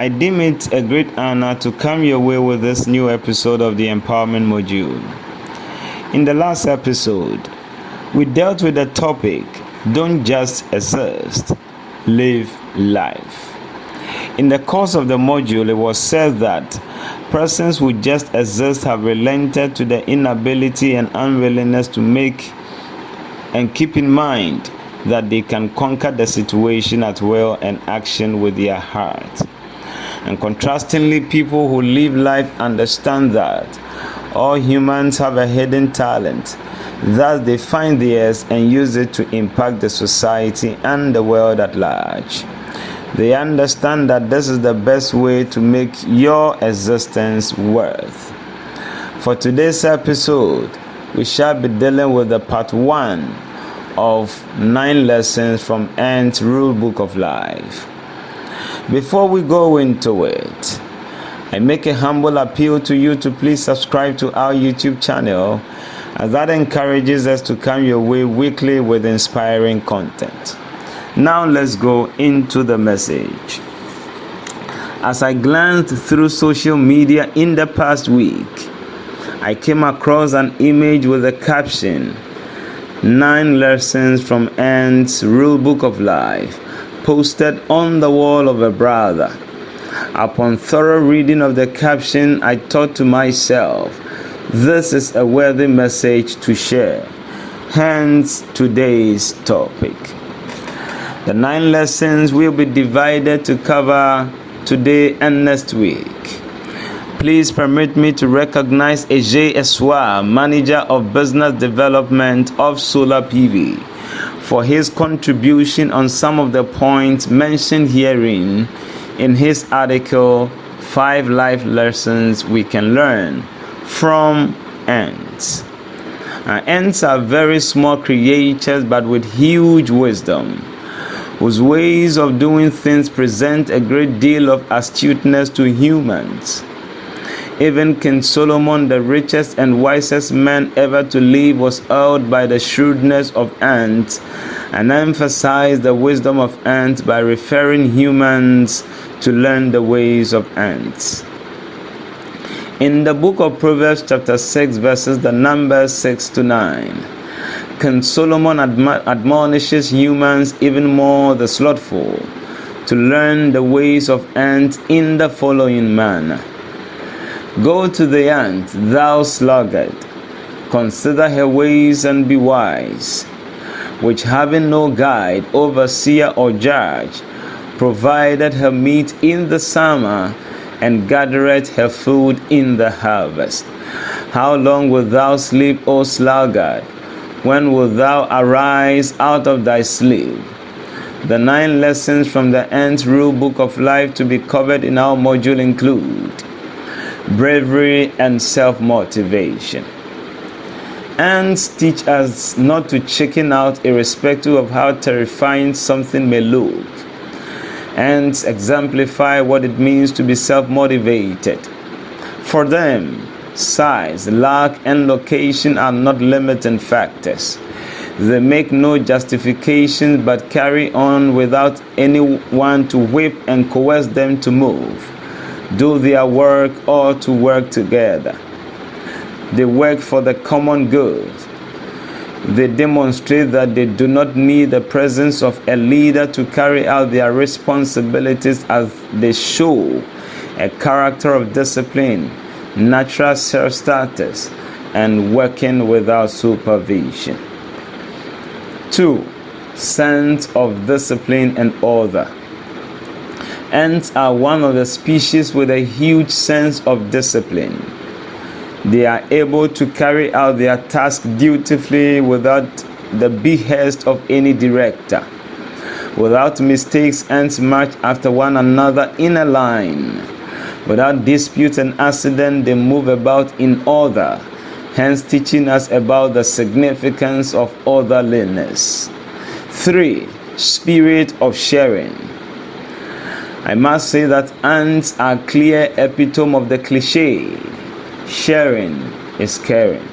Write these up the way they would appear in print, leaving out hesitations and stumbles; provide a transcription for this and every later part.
I deem it a great honor to come your way with this new episode of the Empowerment Module. In the last episode, we dealt with the topic, don't just exist, live life. In the course of the module, it was said that persons who just exist have relented to the inability and unwillingness to make and keep in mind that they can conquer the situation at will and action with their heart. And contrastingly, people who live life understand that all humans have a hidden talent. Thus, they find theirs and use it to impact the society and the world at large. They understand that this is the best way to make your existence worth. For today's episode, we shall be dealing with the part 1 of 9 lessons from Ant's Rule Book of Life. Before we go into it, I make a humble appeal to you to please subscribe to our YouTube channel, as that encourages us to come your way weekly with inspiring content. Now let's go into the message. As I glanced through social media in the past week, I came across an image with the caption, 9 lessons from Ant's Rule Book of Life, posted on the wall of a brother. Upon thorough reading of the caption, I thought to myself, this is a worthy message to share. Hence today's topic. The 9 lessons will be divided to cover today and next week. Please permit me to recognize Ajay Eswa, Manager of Business Development of Solar PV, for his contribution on some of the points mentioned herein in his article, 5 Life Lessons We Can Learn from Ants. Ants are very small creatures but with huge wisdom, whose ways of doing things present a great deal of astuteness to humans. Even King Solomon, the richest and wisest man ever to live, was awed by the shrewdness of ants and emphasized the wisdom of ants by referring humans to learn the ways of ants. In the book of Proverbs chapter 6 verses the numbers 6 to 9, King Solomon admonishes humans, even more the slothful, to learn the ways of ants in the following manner. Go to the ant, thou sluggard, consider her ways and be wise, which having no guide, overseer, or judge, provided her meat in the summer, and gathereth her food in the harvest. How long wilt thou sleep, O sluggard? When wilt thou arise out of thy sleep? The 9 lessons from the Ant's Rule Book of Life to be covered in our module include bravery and self-motivation. Ants teach us not to chicken out irrespective of how terrifying something may look. Ants exemplify what it means to be self-motivated. For them, size, luck, and location are not limiting factors. They make no justifications but carry on without anyone to whip and coerce them to move, do their work, or to work together. They work for the common good. They demonstrate that they do not need the presence of a leader to carry out their responsibilities, as they show a character of discipline, natural self-status, and working without supervision. 2. Sense of discipline and order. Ants are one of the species with a huge sense of discipline. They are able to carry out their task dutifully without the behest of any director. Without mistakes, ants march after one another in a line. Without dispute and accident, they move about in order, hence teaching us about the significance of orderliness. 3. Spirit of sharing. I must say that ants are clear epitome of the cliche, sharing is caring.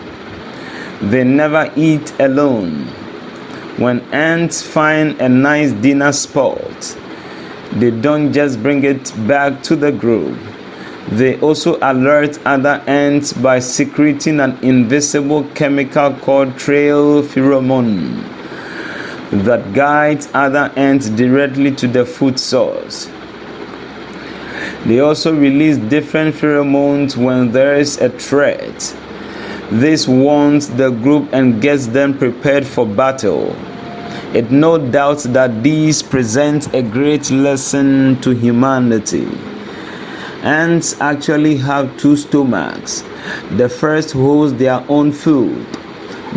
They never eat alone. When ants find a nice dinner spot, They don't just bring it back to the group. They also alert other ants by secreting an invisible chemical called trail pheromone that guides other ants directly to the food source. They also release different pheromones when there is a threat. This warns the group and gets them prepared for battle. It no doubt that these present a great lesson to humanity. Ants actually have two stomachs. The first holds their own food,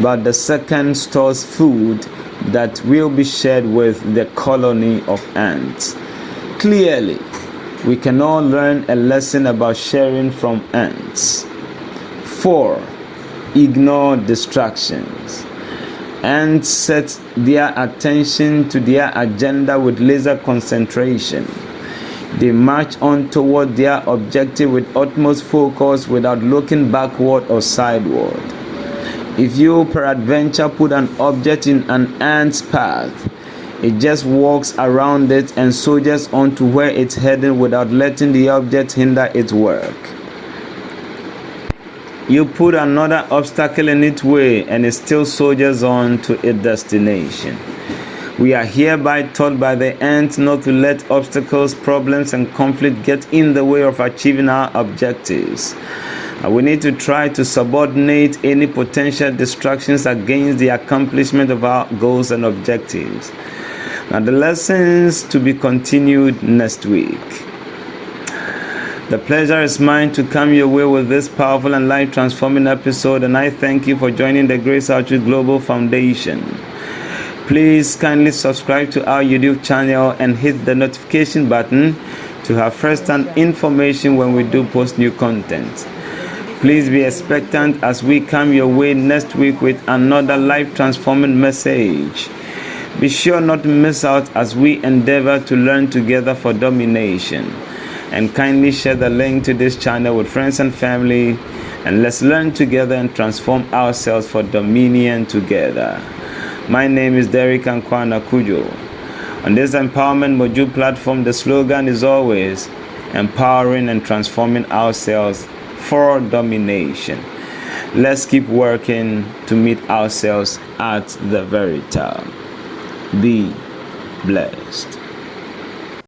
but the second stores food that will be shared with the colony of ants. Clearly, we can all learn a lesson about sharing from ants. 4. Ignore distractions. Ants set their attention to their agenda with laser concentration. They march on toward their objective with utmost focus without looking backward or sideward. If you peradventure put an object in an ant's path, it just walks around it and soldiers on to where it's heading without letting the object hinder its work. You put another obstacle in its way and it still soldiers on to its destination. We are hereby taught by the ants not to let obstacles, problems, and conflict get in the way of achieving our objectives. We need to try to subordinate any potential distractions against the accomplishment of our goals and objectives. Now, the lessons to be continued next week. The pleasure is mine to come your way with this powerful and life-transforming episode, and I thank you for joining the Grace Outreach Global Foundation. Please kindly subscribe to our YouTube channel and hit the notification button to have first-hand information when we do post new content. Please be expectant as we come your way next week with another life-transforming message. Be sure not to miss out as we endeavor to learn together for domination. And kindly share the link to this channel with friends and family, and let's learn together and transform ourselves for dominion together. My name is Derek Ankwana Kujo. On this Empowerment Module platform, the slogan is always empowering and transforming ourselves for domination. Let's keep working to meet ourselves at the very top. Be blessed.